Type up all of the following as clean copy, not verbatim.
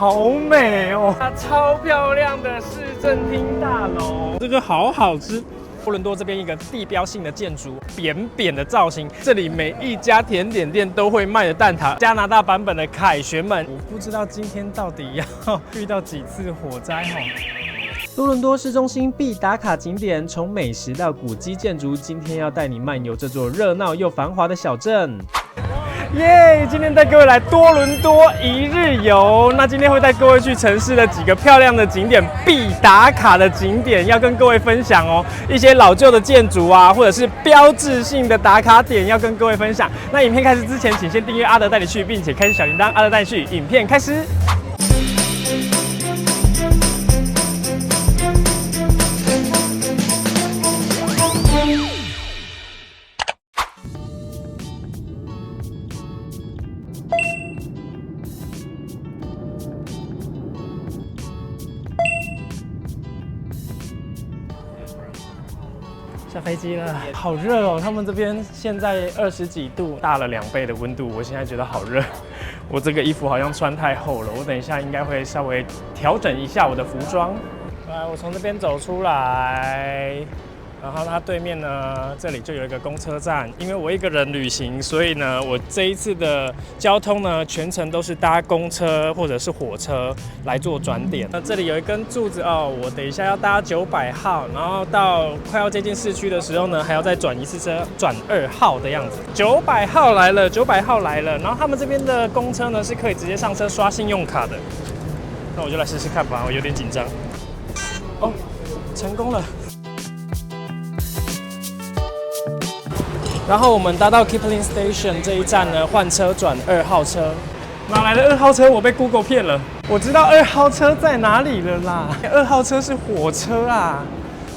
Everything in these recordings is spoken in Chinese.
好美哦，超漂亮的市政厅大楼，这个好好吃。多伦多这边一个地标性的建筑，扁扁的造型，这里每一家甜点店都会卖的蛋挞，加拿大版本的凯旋门。我不知道今天到底要遇到几次火灾哦。多伦多市中心必打卡景点，从美食到古迹建筑，今天要带你漫游这座热闹又繁华的小镇。耶！今天带各位来多伦多一日游。那今天会带各位去城市的几个漂亮的景点，必打卡的景点，要跟各位分享哦。一些老旧的建筑啊，或者是标志性的打卡点，要跟各位分享。那影片开始之前，请先订阅阿德带你去，并且开启小铃铛。阿德带你去，影片开始。下飞机了，好热哦！他们这边现在20几度，大了2倍的温度，我现在觉得好热。我这个衣服好像穿太厚了，我等一下应该会稍微调整一下我的服装。来，我从这边走出来。然后它对面呢，这里就有一个公车站。因为我一个人旅行，所以呢，我这一次的交通呢，全程都是搭公车或者是火车来做转点。那这里有一根柱子哦，我等一下要搭900号，然后到快要接近市区的时候呢，还要再转一次车，转2号的样子。900号来了，900号来了。然后他们这边的公车呢，是可以直接上车刷信用卡的。那我就来试试看吧，我有点紧张。哦，成功了。然后我们搭到 Kipling Station 这一站呢，换车转2号车。哪来的2号车？我被 Google 骗了。我知道2号车在哪里了啦。2号车是火车啊，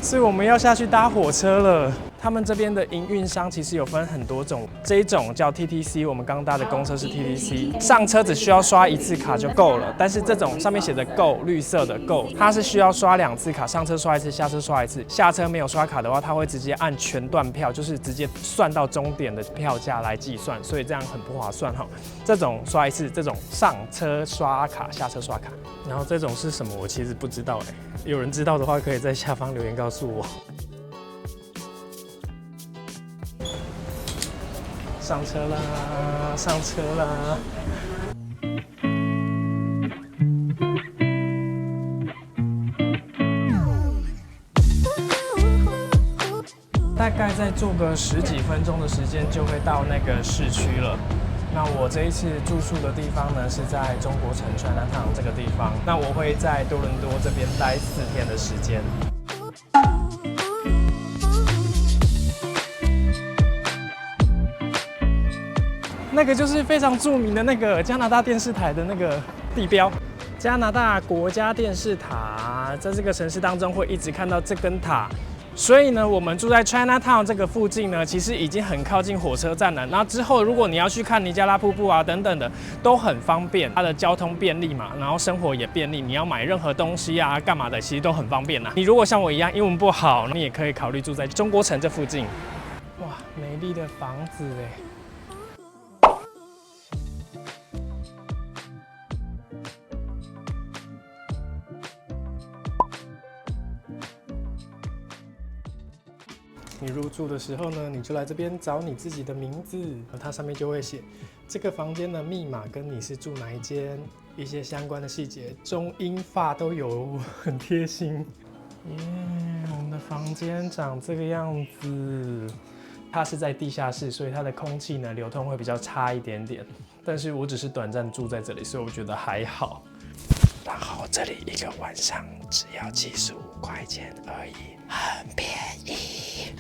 所以我们要下去搭火车了。他们这边的营运商其实有分很多种，这一种叫 TTC， 我们刚搭的公车是 TTC， 上车只需要刷1次卡就够了。但是这种上面写的 Go 绿色的 Go， 它是需要刷2次卡，上车刷1次，下车刷1次。下车没有刷卡的话，它会直接按全段票，就是直接算到终点的票价来计算，所以这样很不划算哈。这种刷1次，这种上车刷卡，下车刷卡。然后这种是什么？我其实不知道哎，有人知道的话可以在下方留言告诉我。上车啦，上车啦！大概再坐个10几分钟的时间，就会到那个市区了。那我这一次住宿的地方呢，是在中国城Chinatown这个地方。那我会在多伦多这边待4天的时间。那个就是非常著名的那个加拿大电视台的那个地标，加拿大国家电视塔，在这个城市当中会一直看到这根塔。所以呢，我们住在 Chinatown 这个附近呢，其实已经很靠近火车站了。然后之后，如果你要去看尼加拉瀑布啊等等的，都很方便。它的交通便利嘛，然后生活也便利。你要买任何东西啊，干嘛的，其实都很方便啦。你如果像我一样英文不好，你也可以考虑住在中国城这附近。哇，美丽的房子哎！你入住的时候呢，你就来这边找你自己的名字，它上面就会写这个房间的密码跟你是住哪一间，一些相关的细节，中英法都有，很贴心。耶，我们的房间长这个样子，它是在地下室，所以它的空气呢流通会比较差一点点。但是我只是短暂住在这里，所以我觉得还好。然后这里一个晚上只要75块钱而已，很便宜。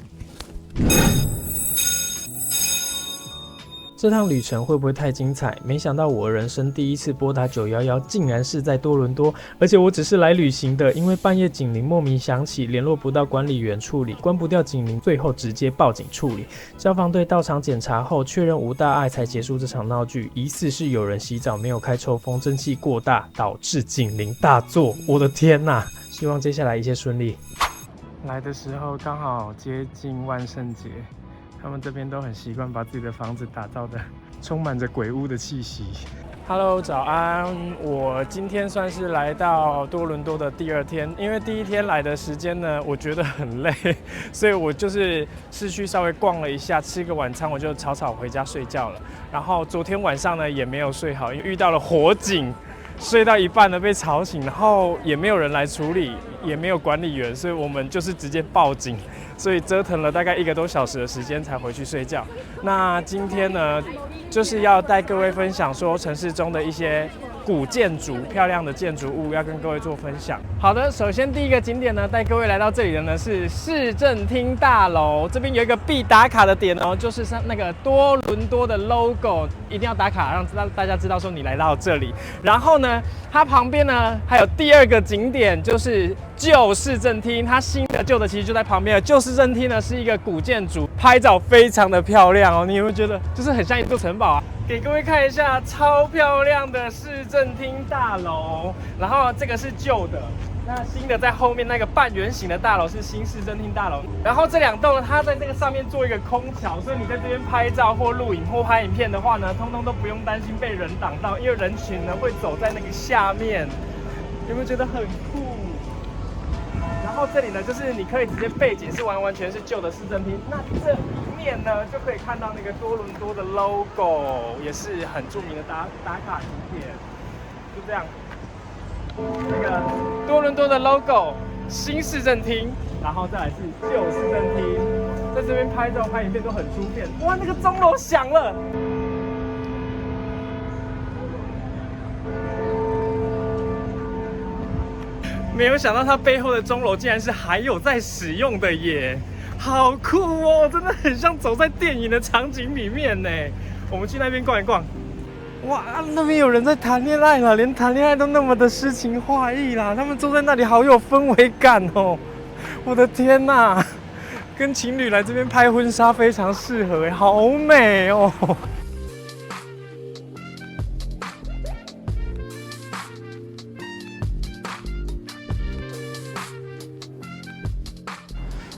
这趟旅程会不会太精彩？没想到我人生第一次拨打911，竟然是在多伦多，而且我只是来旅行的，因为半夜警铃莫名响起，联络不到管理员处理，关不掉警铃，最后直接报警处理。消防队到场检查后，确认无大碍才结束这场闹剧。疑似是有人洗澡没有开抽风，蒸汽过大导致警铃大作。我的天哪！希望接下来一切顺利。来的时候刚好接近万圣节。他们这边都很习惯把自己的房子打造的充满着鬼屋的气息。Hello， 早安！我今天算是来到多伦多的第2天，因为第1天来的时间呢，我觉得很累，所以我就是市区稍微逛了一下，吃个晚餐，我就草草回家睡觉了。然后昨天晚上呢也没有睡好，因为遇到了火警，睡到一半呢被吵醒，然后也没有人来处理，也没有管理员，所以我们就是直接报警，所以折腾了大概1个多小时的时间才回去睡觉。那今天呢，就是要带各位分享说城市中的一些古建筑、漂亮的建筑物，要跟各位做分享。好的，首先第一个景点呢，带各位来到这里的呢是市政厅大楼，这边有一个必打卡的点哦，就是那个多伦多的 logo， 一定要打卡，让大家知道说你来到这里。然后呢，它旁边呢还有第2个景点，就是旧市政厅，它新的旧的其实就在旁边了。旧市政厅呢是一个古建筑，拍照非常的漂亮哦，你有没有觉得就是很像一座城堡啊？给各位看一下超漂亮的市政厅大楼，然后这个是旧的，那新的在后面那个半圆形的大楼是新市政厅大楼，然后这2栋呢，它在这个上面做一个空桥，所以你在这边拍照或录影或拍影片的话呢，通通都不用担心被人挡到，因为人群呢会走在那个下面，有没有觉得很酷？然后这里呢，就是你可以直接背景是完全是旧的市政厅，那这里面呢就可以看到那个多伦多的 logo， 也是很著名的打卡景点，就这样。那个多伦多的 logo， 新市政厅，然后再来是旧市政厅，在这边拍照拍影片都很出片。哇，那个钟楼响了！没有想到它背后的钟楼竟然是还有在使用的耶，好酷哦！真的很像走在电影的场景里面呢。我们去那边逛一逛。哇，那边有人在谈恋爱了，连谈恋爱都那么的诗情画意啦。他们坐在那里好有氛围感哦。我的天哪，跟情侣来这边拍婚纱非常适合，好美哦。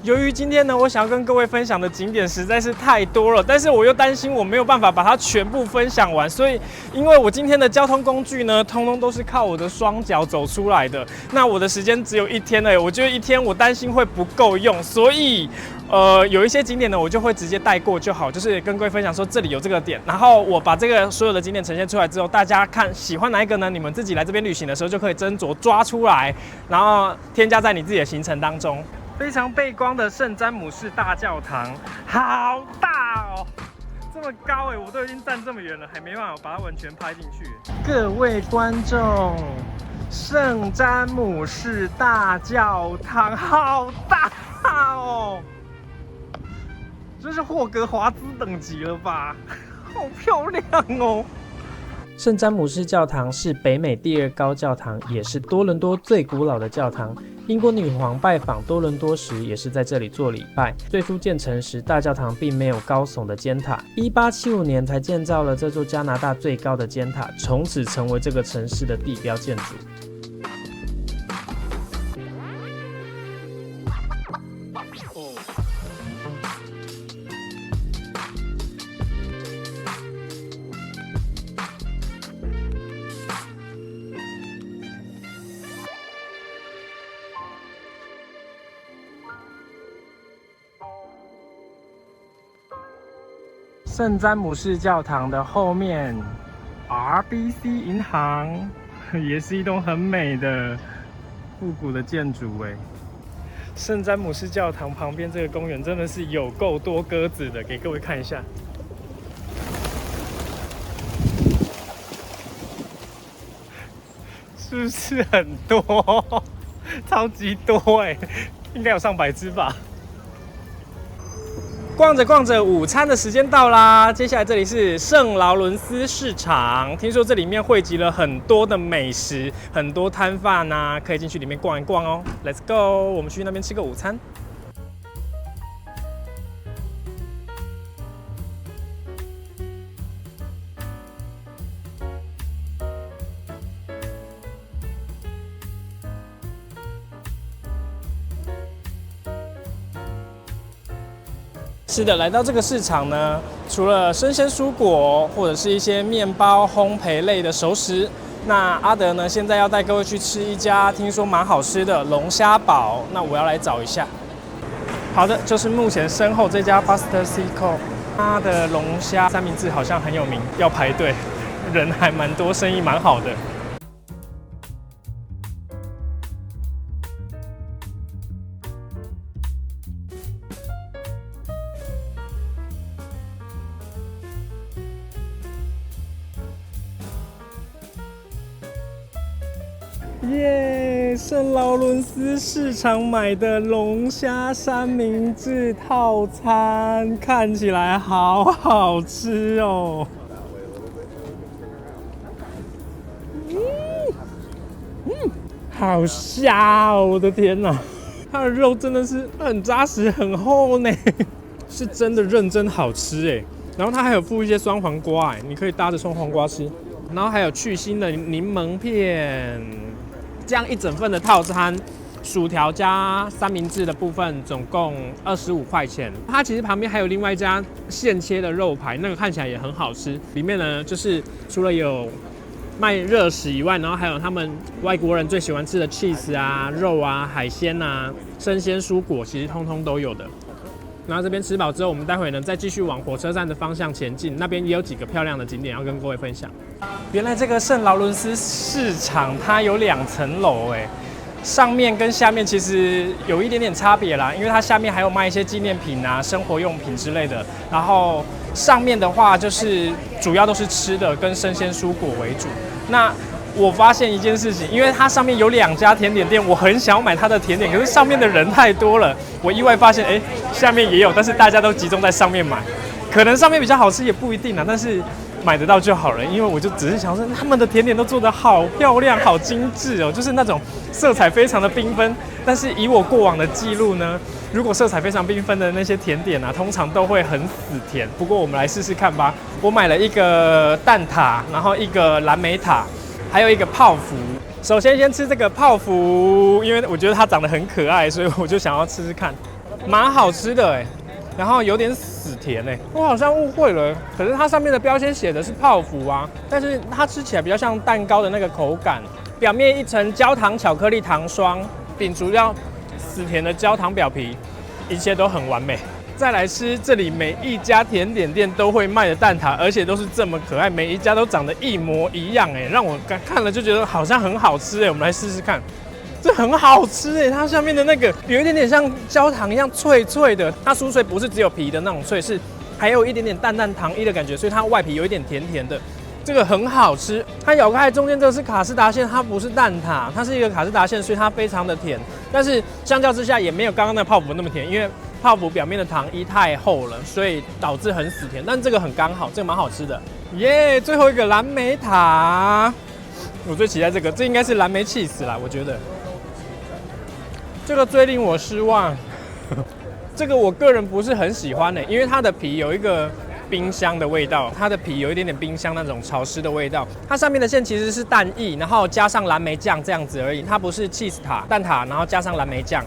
由于今天呢，我想要跟各位分享的景点实在是太多了，但是我又担心我没有办法把它全部分享完，所以因为我今天的交通工具呢，通通都是靠我的双脚走出来的，那我的时间只有1天了，我觉得1天我担心会不够用，所以有一些景点呢，我就会直接带过就好，就是跟各位分享说这里有这个点，然后我把这个所有的景点呈现出来之后，大家看喜欢哪一个呢？你们自己来这边旅行的时候就可以斟酌抓出来，然后添加在你自己的行程当中。非常背光的圣詹姆士大教堂，好大哦，这么高哎，我都已经站这么远了，还没办法把它完全拍进去。各位观众，圣詹姆士大教堂好大哦，这是霍格华兹等级了吧？好漂亮哦！圣詹姆士教堂是北美第2高教堂，也是多伦多最古老的教堂。英国女皇拜访多伦多时，也是在这里做礼拜。最初建成时，大教堂并没有高耸的尖塔。1875年才建造了这座加拿大最高的尖塔，从此成为这个城市的地标建筑。圣詹姆士教堂的后面 ，RBC 银行也是一栋很美的复古的建筑哎。圣詹姆士教堂旁边这个公园真的是有够多鸽子的，给各位看一下。是不是很多？超级多哎，应该有上百只吧。逛着逛着，午餐的时间到啦！接下来这里是圣劳伦斯市场，听说这里面汇集了很多的美食，很多摊贩啊，可以进去里面逛一逛哦。Let's go， 我们去那边吃个午餐。吃的。来到这个市场呢，除了生鲜蔬果或者是一些面包、烘焙类的熟食，那阿德呢现在要带各位去吃一家听说蛮好吃的龙虾堡。那我要来找一下。好的，就是目前身后这家 Buster Seaco， 它的龙虾三明治好像很有名，要排队，人还蛮多，生意蛮好的。耶！圣劳伦斯市场买的龙虾三明治套餐，看起来好好吃哦。好虾哦！我的天哪，它的肉真的是很扎实、很厚呢，是真的认真好吃哎。然后它还有附一些酸黄瓜哎，你可以搭着酸黄瓜吃。然后还有去腥的柠檬片。这样一整份的套餐，薯条加三明治的部分总共25块钱。它其实旁边还有另外一家现切的肉排，那个看起来也很好吃。里面呢，就是除了有卖热食以外，然后还有他们外国人最喜欢吃的 cheese 啊、肉啊、海鲜啊、生鲜蔬果，其实通通都有的。然后这边吃饱之后，我们待会呢再继续往火车站的方向前进，那边也有几个漂亮的景点要跟各位分享。原来这个圣劳伦斯市场它有2层楼哎，上面跟下面其实有一点点差别啦，因为它下面还有卖一些纪念品啊、生活用品之类的，然后上面的话就是主要都是吃的跟生鲜蔬果为主。那我发现一件事情，因为它上面有2家甜点店，我很想买它的甜点，可是上面的人太多了，我意外发现，下面也有，但是大家都集中在上面买，可能上面比较好吃也不一定啊，但是买得到就好了，因为我就只是想说，他们的甜点都做得好漂亮、好精致哦，就是那种色彩非常的缤纷。但是以我过往的记录呢，如果色彩非常缤纷的那些甜点啊，通常都会很死甜。不过我们来试试看吧。我买了一个蛋挞，然后一个蓝莓塔。还有一个泡芙，首先先吃这个泡芙，因为我觉得它长得很可爱，所以我就想要吃吃看，蛮好吃的哎，然后有点死甜哎，我好像误会了，可是它上面的标签写的是泡芙啊，但是它吃起来比较像蛋糕的那个口感，表面一层焦糖巧克力糖霜，饼主要死甜的焦糖表皮，一切都很完美。再来吃这里每一家甜点店都会卖的蛋挞，而且都是这么可爱，每一家都长得一模一样哎，让我看了就觉得好像很好吃哎，我们来试试看，这很好吃哎，它下面的那个有一点点像焦糖一样脆脆的，它酥脆不是只有皮的那种脆，是还有一点点淡淡糖衣的感觉，所以它外皮有一点甜甜的。这个很好吃，它咬开中间这个是卡士达馅，它不是蛋挞，它是一个卡士达馅，所以它非常的甜，但是相较之下也没有刚刚那泡芙那么甜，因为泡芙表面的糖衣太厚了，所以导致很死甜，但这个很刚好，这个蛮好吃的。耶，最后一个蓝莓塔，我最期待这个，这应该是蓝莓cheese啦，我觉得。这个最令我失望，这个我个人不是很喜欢的，因为它的皮有一个冰箱的味道，它的皮有一点点冰箱那种潮湿的味道。它上面的馅其实是蛋液，然后加上蓝莓酱这样子而已，它不是 cheese 塔蛋挞，然后加上蓝莓酱。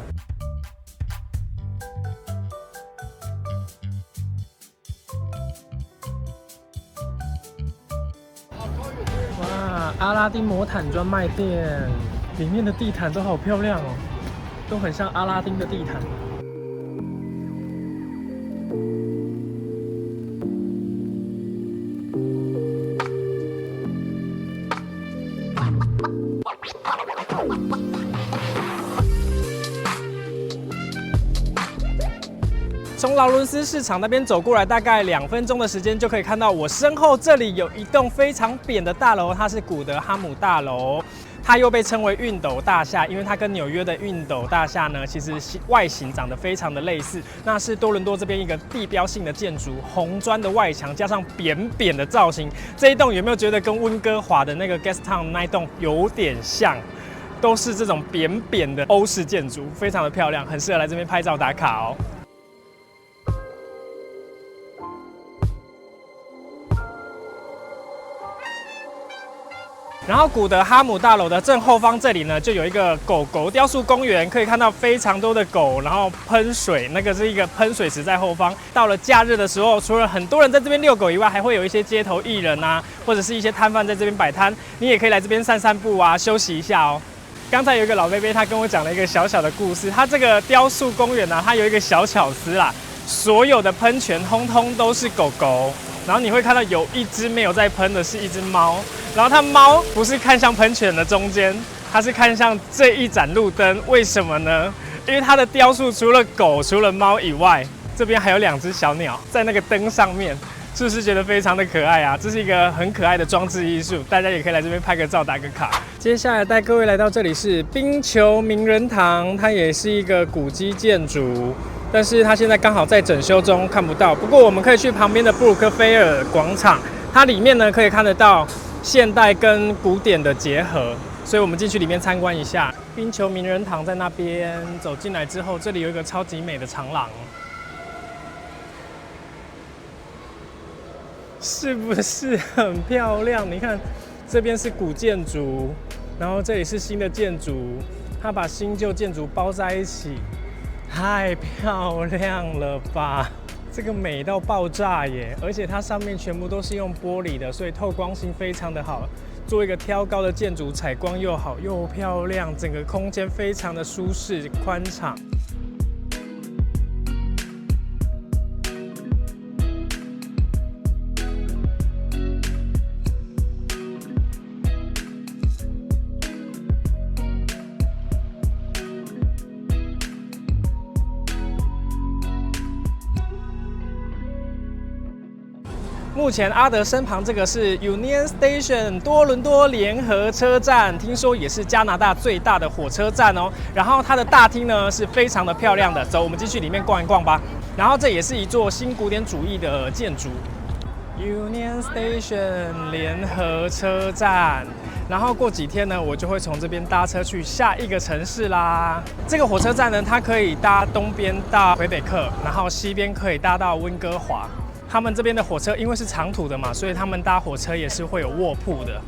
哇，阿拉丁魔毯专卖店里面的地毯都好漂亮哦，都很像阿拉丁的地毯。从劳伦斯市场那边走过来，大概2分钟的时间就可以看到我身后这里有一栋非常扁的大楼，它是古德哈姆大楼。它又被称为熨斗大厦，因为它跟纽约的熨斗大厦呢，其实外形长得非常的类似。那是多伦多这边一个地标性的建筑，红砖的外墙加上扁扁的造型。这一栋有没有觉得跟温哥华的那个 Gastown 那一栋有点像？都是这种扁扁的欧式建筑，非常的漂亮，很适合来这边拍照打卡哦。然后古德哈姆大楼的正后方这里呢，就有一个狗狗雕塑公园，可以看到非常多的狗，然后喷水，那个是一个喷水池在后方。到了假日的时候，除了很多人在这边遛狗以外，还会有一些街头艺人啊，或者是一些摊贩在这边摆摊，你也可以来这边散散步啊，休息一下哦。刚才有一个老贝贝，他跟我讲了一个小小的故事。他这个雕塑公园呢，它有一个小巧思啦，所有的喷泉通通都是狗狗。然后你会看到有一只没有在喷的是一只猫，然后它猫不是看向喷泉的中间，它是看向这一盏路灯。为什么呢？因为它的雕塑除了狗、除了猫以外，这边还有2只小鸟在那个灯上面，是不是觉得非常的可爱啊？这是一个很可爱的装置艺术，大家也可以来这边拍个照、打个卡。接下来带各位来到这里是冰球名人堂，它也是一个古迹建筑。但是它现在刚好在整修中，看不到。不过我们可以去旁边的布鲁克菲尔广场，它里面呢可以看得到现代跟古典的结合，所以我们进去里面参观一下。冰球名人堂在那边，走进来之后，这里有一个超级美的长廊，是不是很漂亮？你看这边是古建筑，然后这里是新的建筑，它把新旧建筑包在一起。太漂亮了吧！这个美到爆炸耶！而且它上面全部都是用玻璃的，所以透光性非常的好。做一个挑高的建筑，采光又好又漂亮，整个空间非常的舒适宽敞。目前阿德身旁这个是 Union Station 多伦多联合车站，听说也是加拿大最大的火车站哦。然后它的大厅呢是非常的漂亮的，走，我们进去里面逛一逛吧。然后这也是一座新古典主义的建筑 ，Union Station 联合车站。然后过几天呢，我就会从这边搭车去下一个城市啦。这个火车站呢，它可以搭东边到魁北克，然后西边可以搭到温哥华。他们这边的火车因为是长途的嘛，所以他们搭火车也是会有卧铺的。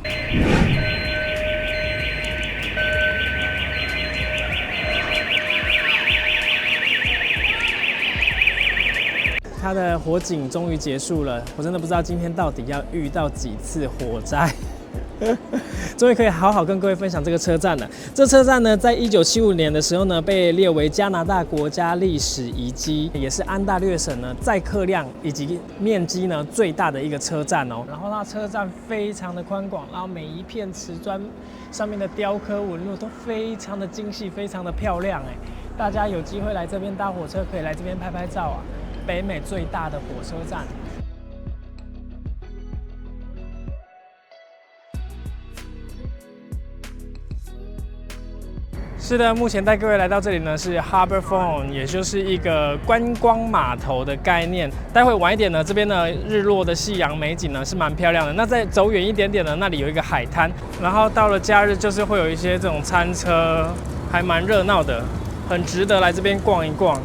它的火警终于结束了，我真的不知道今天到底要遇到几次火灾。终于可以好好跟各位分享这个车站了。这车站呢，在1975年的时候呢，被列为加拿大国家历史遗迹，也是安大略省呢载客量以及面积呢最大的一个车站哦。然后它车站非常的宽广，然后每一片瓷砖上面的雕刻纹路都非常的精细，非常的漂亮哎。大家有机会来这边搭火车，可以来这边拍拍照啊。北美最大的火车站。是的，目前带各位来到这里呢是 Harbour Front， 也就是一个观光码头的概念。待会晚一点呢，这边呢日落的夕阳美景呢是蛮漂亮的。那再走远一点点呢，那里有一个海滩，然后到了假日就是会有一些这种餐车，还蛮热闹的，很值得来这边逛一逛。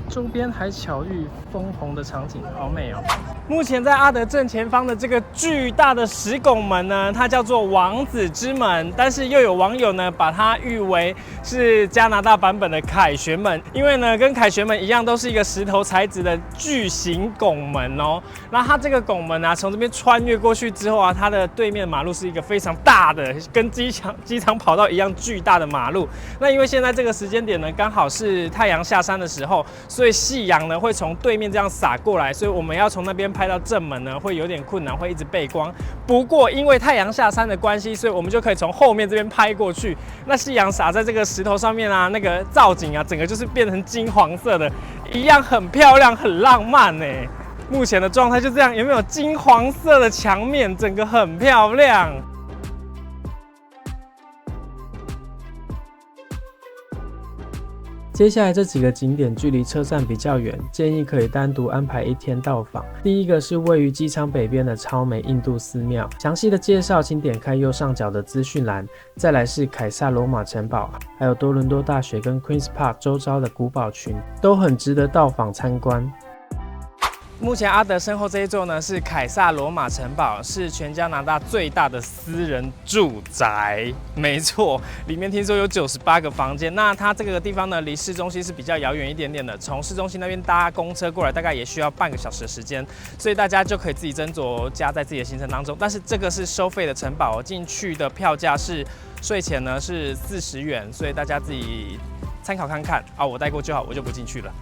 周边还巧遇枫红的场景，好美哦！目前在阿德正前方的这个巨大的石拱门呢，它叫做王子之门，但是又有网友呢把它誉为是加拿大版本的凯旋门，因为呢跟凯旋门一样，都是一个石头材质的巨型拱门哦。那它这个拱门啊，从这边穿越过去之后啊，它的对面马路是一个非常大的，跟机场跑道一样巨大的马路。那因为现在这个时间点呢，刚好是太阳下山的时候，所以夕阳呢会从对面这样洒过来，所以我们要从那边拍到正门呢会有点困难，会一直背光。不过因为太阳下山的关系，所以我们就可以从后面这边拍过去。那夕阳洒在这个石头上面啊，那个造景啊，整个就是变成金黄色的，一样很漂亮，很浪漫呢。目前的状态就这样，有没有金黄色的墙面？整个很漂亮。接下来这几个景点距离车站比较远，建议可以单独安排一天到访。第一个是位于机场北边的超美印度寺庙，详细的介绍请点开右上角的资讯栏。再来是凯撒罗马城堡，还有多伦多大学跟 Queen's Park 周遭的古堡群，都很值得到访参观。目前阿德身后这一座呢是凯撒罗马城堡，是全加拿大最大的私人住宅。没错，里面听说有98个房间。那它这个地方呢，离市中心是比较遥远一点点的，从市中心那边搭公车过来，大概也需要半个小时的时间，所以大家就可以自己斟酌加在自己的行程当中。但是这个是收费的城堡，进去的票价是税前呢是40元，所以大家自己参考看看啊。我带过就好，我就不进去了。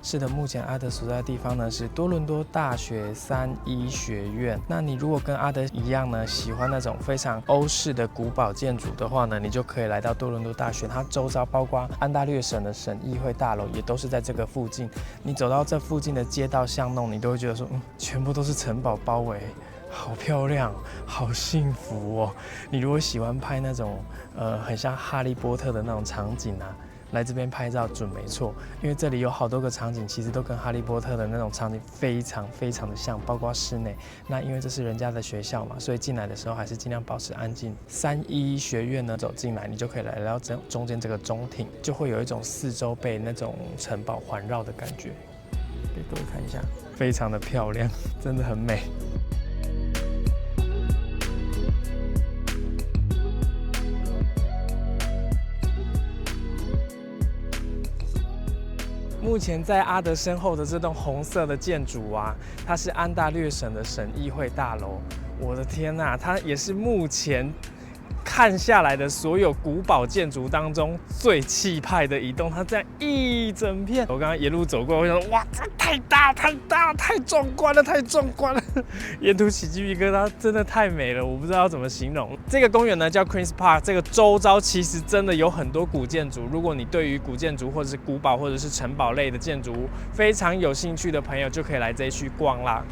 是的，目前阿德所在的地方呢是多伦多大学3医学院。那你如果跟阿德一样呢，喜欢那种非常欧式的古堡建筑的话呢，你就可以来到多伦多大学。它周遭包括安大略省的省议会大楼，也都是在这个附近。你走到这附近的街道巷弄，你都会觉得说，全部都是城堡包围。好漂亮，好幸福哦！你如果喜欢拍那种很像哈利波特的那种场景啊，来这边拍照准没错，因为这里有好多个场景，其实都跟哈利波特的那种场景非常的像，包括室内。那因为这是人家的学校嘛，所以进来的时候还是尽量保持安静。3医学院呢，走进来你就可以来到中间这个中庭，就会有一种四周被那种城堡环绕的感觉。给各位看一下，非常的漂亮，真的很美。目前在阿德身后的这栋红色的建筑啊，它是安大略省的省议会大楼。我的天哪，它也是目前看下来的所有古堡建筑当中最气派的一栋。它这样一整片，我刚刚沿路走过，我想说，哇，这太大、太壮观了，沿途起鸡皮疙瘩，真的太美了，我不知道要怎么形容。这个公园呢叫 Queen's Park， 这个周遭其实真的有很多古建筑。如果你对于古建筑或者是古堡或者是城堡类的建筑物非常有兴趣的朋友，就可以来这一区逛啦。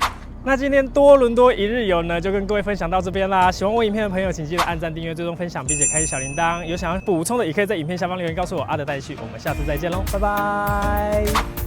那今天多伦多一日游呢，就跟各位分享到这边啦。喜欢我影片的朋友，请记得按赞、订阅、追踪、分享，并且开启小铃铛。有想要补充的，也可以在影片下方留言告诉我。阿德带你去，我们下次再见喽，拜拜。